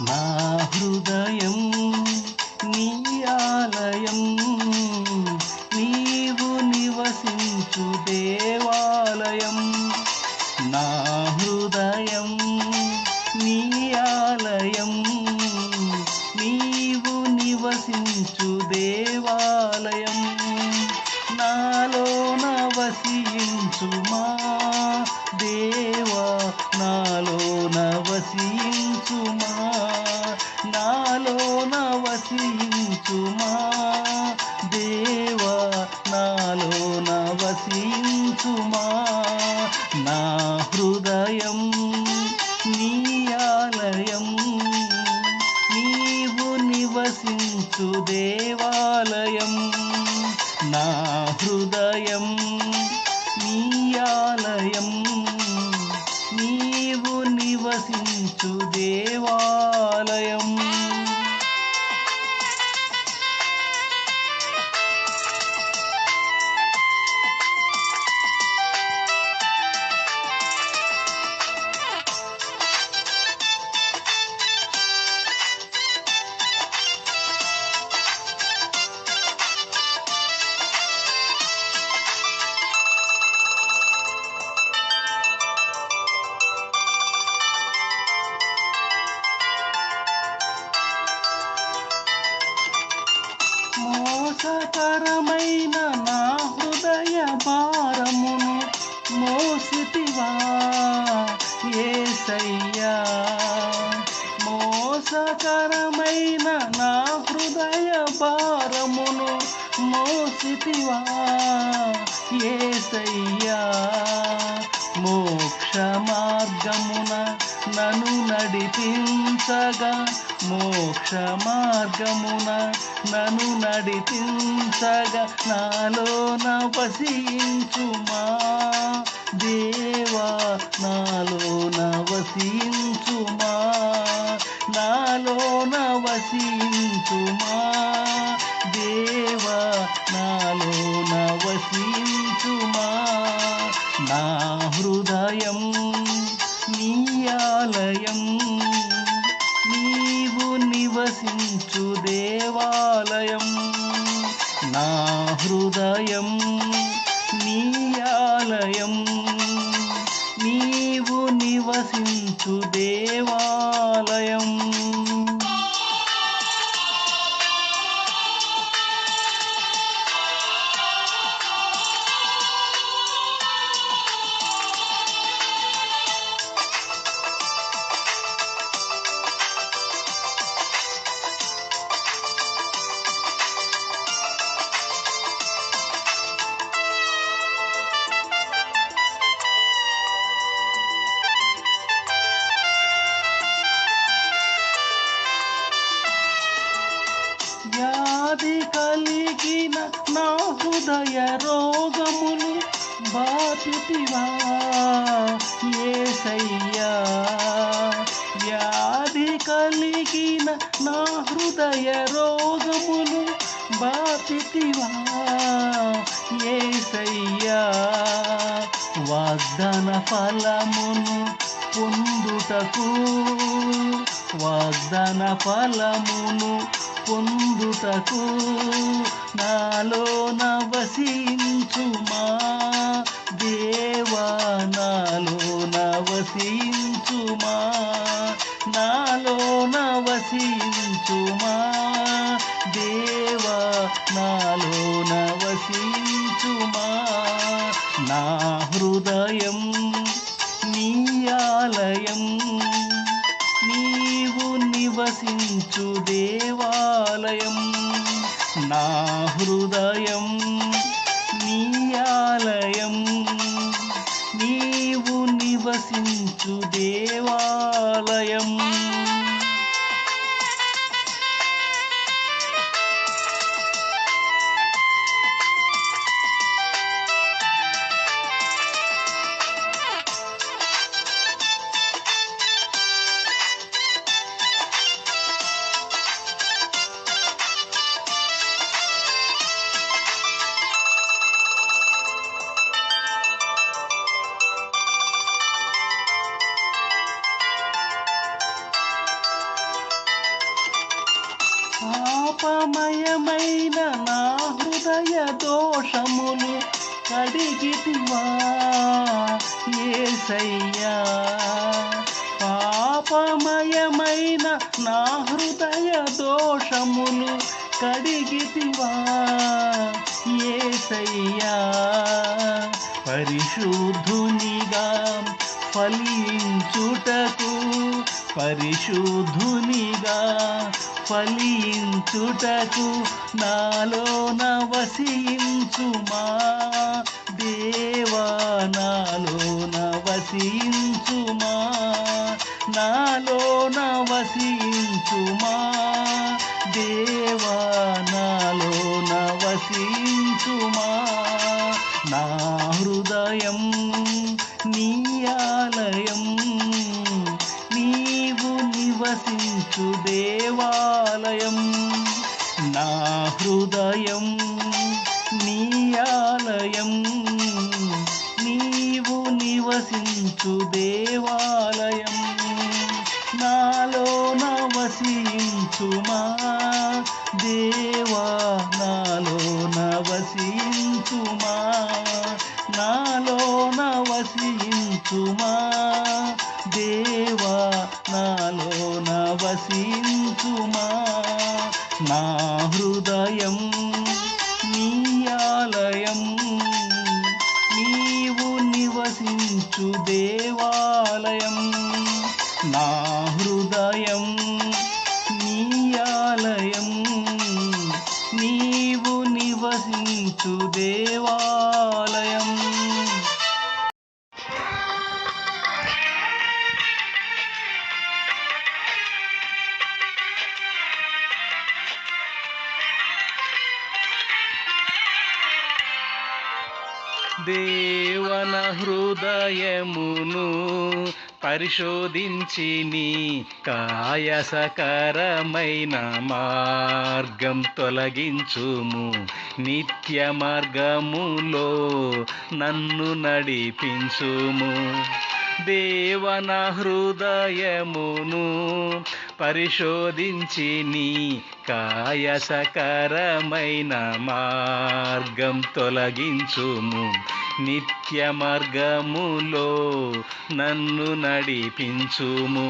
నా హృదయం నీ ఆలయం, నీవు నివసించు దేవాలయం. నా హృదయం నీ ఆలయం, నీవు నివసించు దేవాలయం. నాలోన వసించుమా దేవా, నాలోన వసించుమా, నాలోన వసించుమా దేవా, నాలోన వసించుమా. నా హృదయం నీ ఆలయం, నీవు నివసించు దేవాలయం. నా హృదయం నీ ఆలయం, నీవు నివసించు దేవాలయం. మోసకరమైన నా హృదయ భారమును మోసితివా యేసయ్యా. మోసకరమైన నా హృదయ భారమును మోసితివా యేసయ్యా. మోక్ష మార్గమున నన్ను నడిపించగా, మోక్ష మార్గమున నన్ను నడిపించగా, నాలోన వసించుమా దేవా, నాలోన వసించుమా, నాలోన వసించుమా దేవా, నాలోన వసించుమా. నా హృదయం నీ ఆలయం, నీవు నివసించు దేవాలయం. నా హృదయం నీ ఆలయం, నీవు నివసించు దేవాలయం. వ్యాధి కలిగిన నా హృదయ రోగములు బాపితివా యేసయ్యా. వ్యాధి కలిగిన నా హృదయ రోగములు బాపితివా యేసయ్యా. వాగ్దాన ఫలమును పొందుటకు, వాగ్దాన ఫలమును పొందుటకు, నాలోన వసించుమా దేవా, నాలోన వసించుమా, నాలోన వసించుమా దేవా, నాలోన వసించుమా. నా హృదయం నీ ఆలయం, నీవు నివసించు దేవాలయం. నా హృదయం నీ ఆలయం, నీవు నివసించు దేవాలయం. పాపమయమైన నా హృదయ దోషములు కడిగితివా యేసయ్యా. పాపమయమైన నా హృదయ దోషములు కడిగితివా యేసయ్యా. పరిశుద్ధునిగా ఫలించుటకు, పరిశుద్ధునిగా ఫలించుటకు నాలోన వసించుమా దేవా, నాలోన వసించుమా, నాలోన వసించుమా దేవా, నాలోన వసించుమా. నా హృదయం నీ ఆలయం, నీవు నివసించు దేవాలయం. నా హృదయం నీ ఆలయం, నీవు నివసించు దేవాలయం. నాలోన వసించుమా దేవా, నాలోన వసించుమా, నాలోన వసించుమా దేవా, నాలోన వసించుమా. నా హృదయం నీ ఆలయం, నీవు నివసించు దేవాలయం. నా హృదయం నీ ఆలయం, నీవు నివసించు దేవాలయం. దేవన హృదయమును పరిశోధించి నీ కాయసకరమైన మార్గం తొలగించుము. నిత్య మార్గములో నన్ను నడిపించుము. దేవన హృదయమును పరిశోధించి నీ కాయసకరమైన మార్గం తొలగించుము. నిత్య మార్గములో నన్ను నడిపించుము.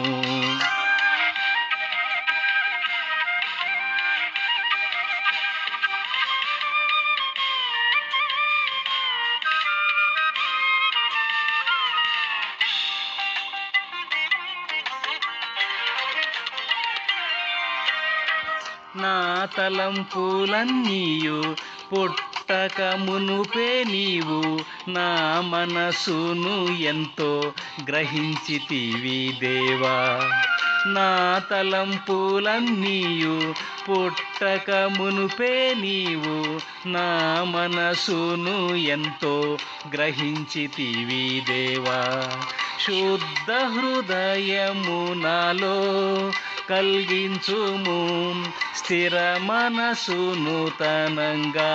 నా తలంపులన్నీయు పుట్టక మునుపే నీవు నా మనసును ఎంతో గ్రహించితివి దేవా. నా తలంపులన్నీయు పుట్టక మునుపే నీవు నా మనసును ఎంతో గ్రహించితివి దేవా. శుద్ధ హృదయము నాలో కలిగించుము. స్థిర మనసు నూతనంగా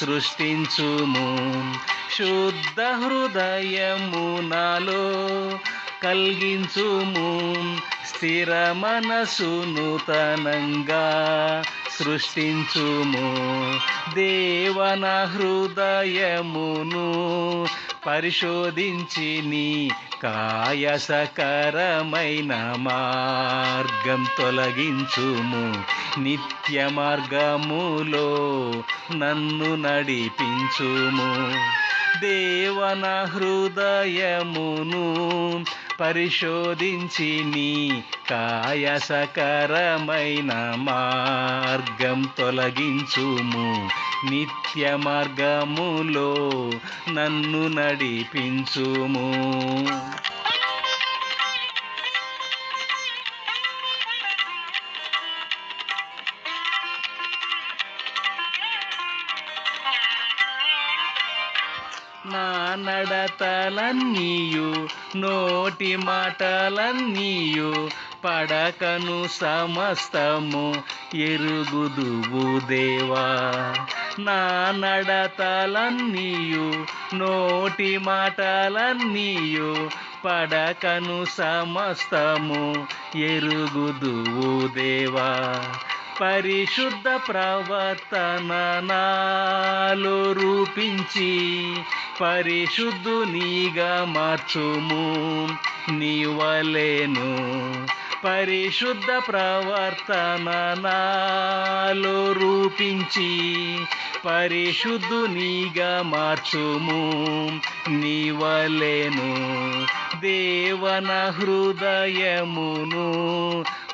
సృష్టించుము. శుద్ధ హృదయము నాలో కలిగించుము. స్థిర మనసు నూతనంగా సృష్టించుము. దేవన హృదయమును పరిశోధించి నీ కాయసకరమైన మార్గం తొలగించుము. నిత్య మార్గములో నన్ను నడిపించుము. దేవన హృదయమును పరిశోధించి నీ కాయసకరమైన మార్గం తొలగించుము. నిత్య మార్గములో నన్ను నడిపించుము. నా నడతలన్నీయు నోటి మాటలన్నీయు పడకను సమస్తము ఎరుగుదువు దేవా. నా నడతలన్నీయు నోటి మాటలన్నీయు పడకను సమస్తము ఎరుగుదువు దేవా. పరిశుద్ధ ప్రవర్తన నాలో రూపించి పరిశుద్ధునిగా మార్చుము నీవలెను. పరిశుద్ధ ప్రవర్తన నాలో రూపించి పరిశుద్ధునిగా మార్చుము నీవలెను. దేవన హృదయమును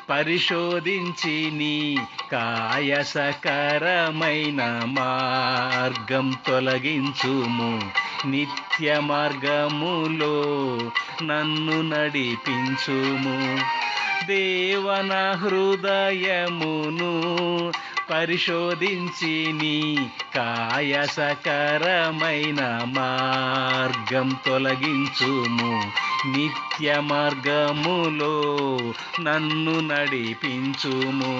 పరిశోధించి నీ కాయసకరమైన మార్గం తొలగించుము. నిత్య మార్గములో నన్ను నడిపించుము. దేవన హృదయమును పరిశోధించి నీ కాయసకరమైన మార్గం తొలగించుము. నిత్య మార్గములో నన్ను నడిపించుము.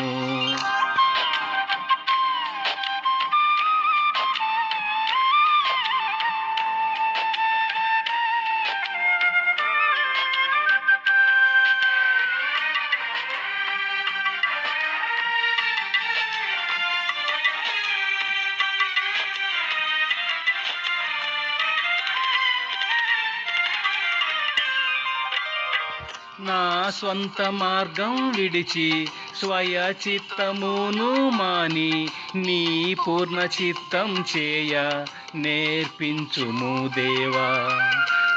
నా స్వంత మార్గం విడిచి స్వయ చిత్తమును మాని నీ పూర్ణ చిత్తం చేయ నేర్పించుము దేవా.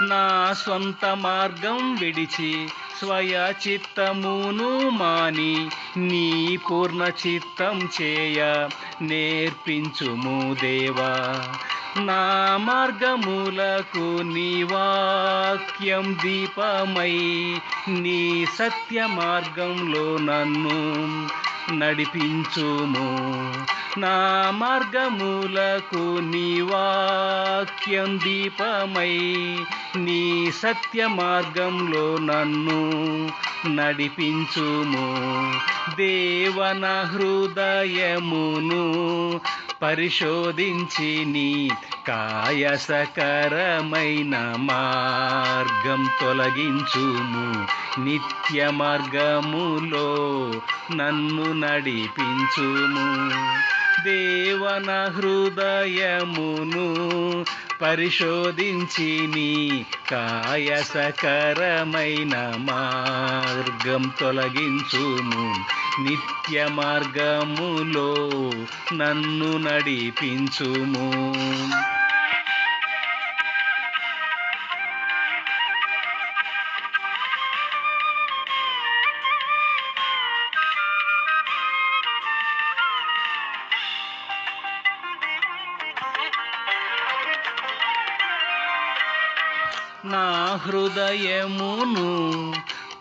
నా స్వంత మార్గం విడిచి స్వయ చిత్తమును మాని నీ పూర్ణ చిత్తం చేయ నేర్పించుము దేవా. నా మార్గములకు నీ వాక్యం దీపమై నీ సత్య మార్గంలో నన్ను నడిపించుము. నా మార్గములకు నీ వాక్యం దీపమై నీ సత్య మార్గంలో నన్ను నడిపించుము. దేవన హృదయమును పరిశోధించి నీ కాయసకరమైన మార్గం తొలగించుము. నిత్య మార్గములో నన్ను నడిపించుము. దేవన హృదయమును పరిశోధించి నీ కాయసకరమైన మార్గం తొలగించుము. నిత్య మార్గములో నన్ను నడిపించుము. నా హృదయమును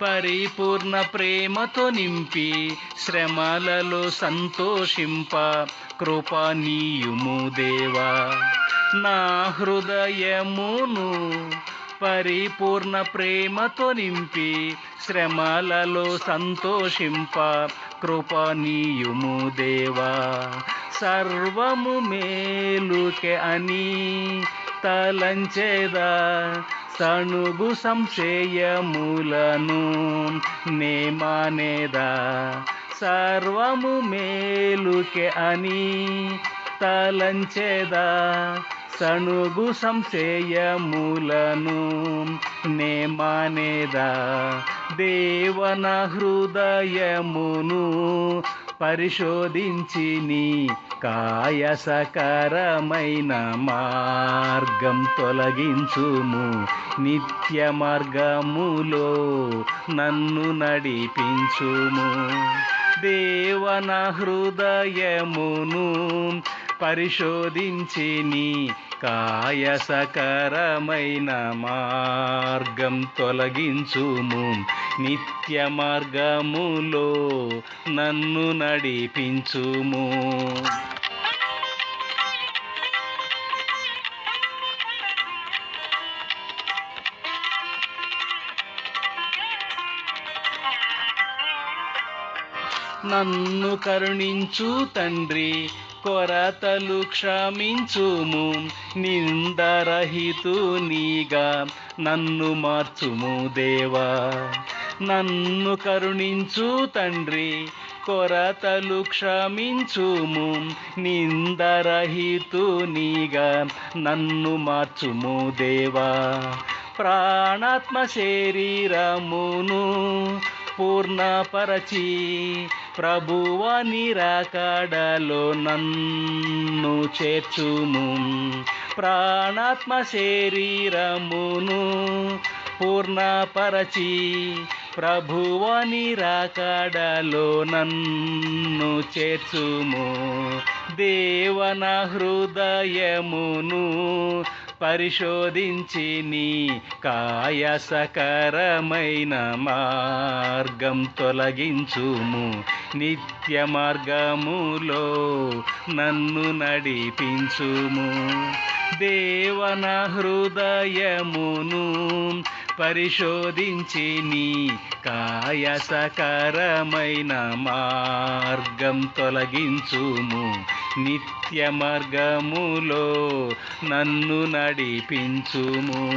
పరిపూర్ణ ప్రేమతో నింపి శ్రమలలో సంతోషింప కృపనీయుము దేవా. నా హృదయమును పరిపూర్ణ ప్రేమతో నింపి శ్రమలలో సంతోషింప కృపనీయుము దేవా. సర్వము మేలుకే అని తలంచేదా సణుగు సంశయములను నేమానేదా. సర్వము మేలుకే అని తలంచేదా సణుగు సంశయములను నేమానేదా. దేవన హృదయమును పరిశోధించి నీ కాయసకరమైన మార్గం తొలగించుము. నిత్య మార్గములో నన్ను నడిపించుము. దేవన హృదయమును పరిశోధించి నీ కాయసకరమైన మార్గం తొలగించుము. నిత్య మార్గములో నన్ను నడిపించుము. నన్ను కరుణించు తండ్రి కొరతలు క్షమించుము. నిందరహితునిగా నన్ను మార్చుము దేవా. నన్ను కరుణించు తండ్రి కొరతలు క్షమించుము. నిందరహితునిగా నన్ను మార్చుము దేవా. ప్రాణాత్మ శరీరమును పూర్ణపరచి ప్రభువా నిరాకడలో నన్ను చేర్చుము. ప్రాణాత్మ శరీరమును పూర్ణపరచి ప్రభువా నిరాకడలో నన్ను చేర్చుము. దేవన హృదయమును పరిశోధించి నీ కాయసకరమైన మార్గం తొలగించుము. నిత్య మార్గములో నన్ను నడిపించుము. దేవన హృదయమును పరిశోధించి నీ కాయసకరమైన మార్గం తొలగించుము. నిత్య మార్గములో నన్ను నడిపించుము.